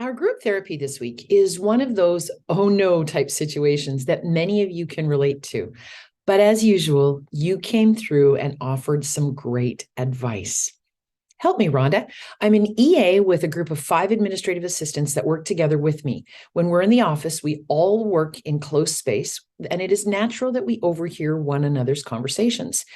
Our group therapy this week is one of those oh no type situations that many of you can relate to. But as usual, you came through and offered some great advice. Help me, Rhonda. I'm an EA with a group of 5 administrative assistants that work together with me. When we're in the office, we all work in close space, and it is natural that we overhear one another's conversations.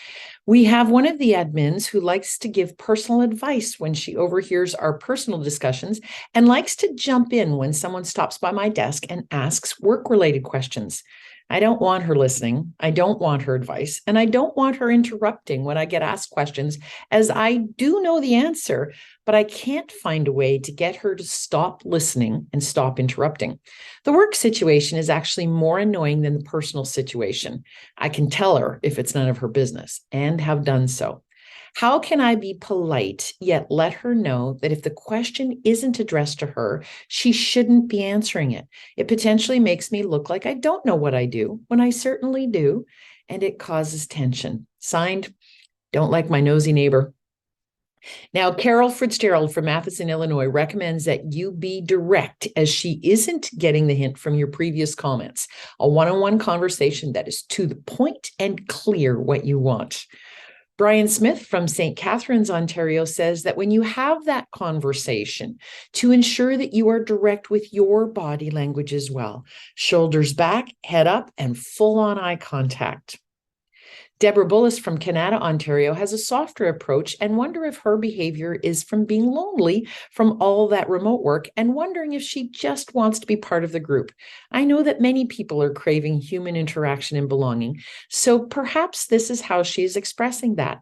We have one of the admins who likes to give personal advice when she overhears our personal discussions and likes to jump in when someone stops by my desk and asks work-related questions. I don't want her listening. I don't want her advice. And I don't want her interrupting when I get asked questions, as I do know the answer, but I can't find a way to get her to stop listening and stop interrupting. The work situation is actually more annoying than the personal situation. I can tell her if it's none of her business and have done so. How can I be polite, yet let her know that if the question isn't addressed to her, she shouldn't be answering it? It potentially makes me look like I don't know what I do when I certainly do, and it causes tension. Signed, don't like my nosy neighbor. Now, Carol Fitzgerald from Matheson, Illinois recommends that you be direct, as she isn't getting the hint from your previous comments. A one-on-one conversation that is to the point and clear what you want. Brian Smith from St. Catharines, Ontario says that when you have that conversation, to ensure that you are direct with your body language as well. Shoulders back, head up, and full on eye contact. Deborah Bullis from Canada, Ontario has a softer approach and wonder if her behavior is from being lonely from all that remote work and wondering if she just wants to be part of the group. I know that many people are craving human interaction and belonging, so perhaps this is how she is expressing that.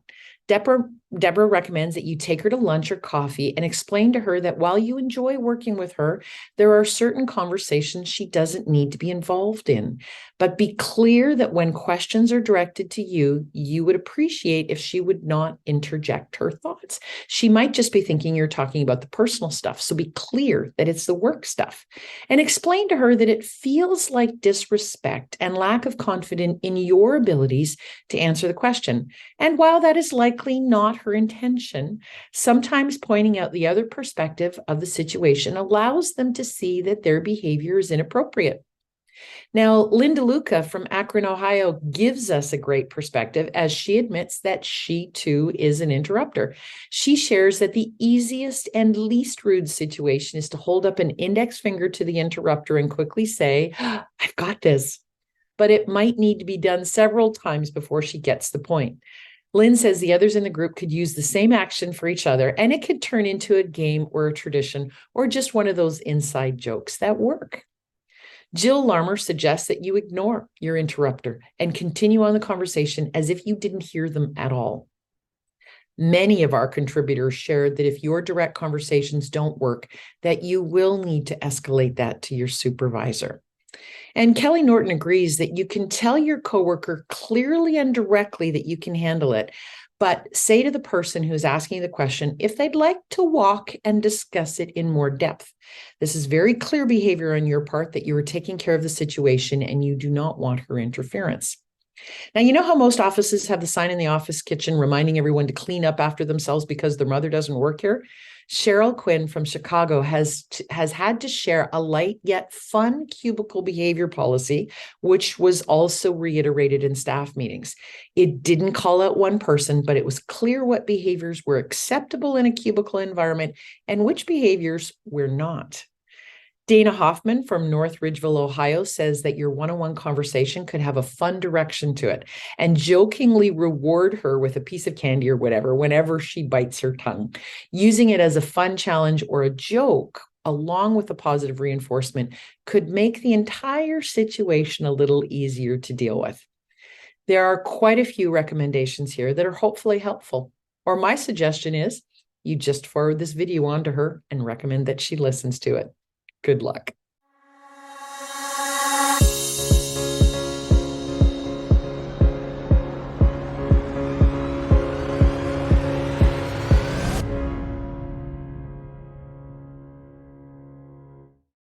Deborah recommends that you take her to lunch or coffee and explain to her that while you enjoy working with her, there are certain conversations she doesn't need to be involved in. But be clear that when questions are directed to you, you would appreciate if she would not interject her thoughts. She might just be thinking you're talking about the personal stuff. So be clear that it's the work stuff. And explain to her that it feels like disrespect and lack of confidence in your abilities to answer the question. And while that is likely not her intention, sometimes pointing out the other perspective of the situation allows them to see that their behavior is inappropriate. Now, Linda Luca from Akron, Ohio gives us a great perspective as she admits that she too is an interrupter. She shares that the easiest and least rude situation is to hold up an index finger to the interrupter and quickly say, "I've got this." But it might need to be done several times before she gets the point. Lynn says the others in the group could use the same action for each other, and it could turn into a game or a tradition or just one of those inside jokes that work. Jill Larmer suggests that you ignore your interrupter and continue on the conversation as if you didn't hear them at all. Many of our contributors shared that if your direct conversations don't work, that you will need to escalate that to your supervisor. And Kelly Norton agrees that you can tell your coworker clearly and directly that you can handle it, but say to the person who's asking the question if they'd like to walk and discuss it in more depth. This is very clear behavior on your part that you are taking care of the situation and you do not want her interference. Now, you know how most offices have the sign in the office kitchen reminding everyone to clean up after themselves because their mother doesn't work here? Cheryl Quinn from Chicago has had to share a light yet fun cubicle behavior policy, which was also reiterated in staff meetings. It didn't call out one person, but it was clear what behaviors were acceptable in a cubicle environment and which behaviors were not. Dana Hoffman from North Ridgeville, Ohio says that your one-on-one conversation could have a fun direction to it and jokingly reward her with a piece of candy or whatever whenever she bites her tongue. Using it as a fun challenge or a joke along with a positive reinforcement could make the entire situation a little easier to deal with. There are quite a few recommendations here that are hopefully helpful. Or my suggestion is you just forward this video on to her and recommend that she listens to it. Good luck.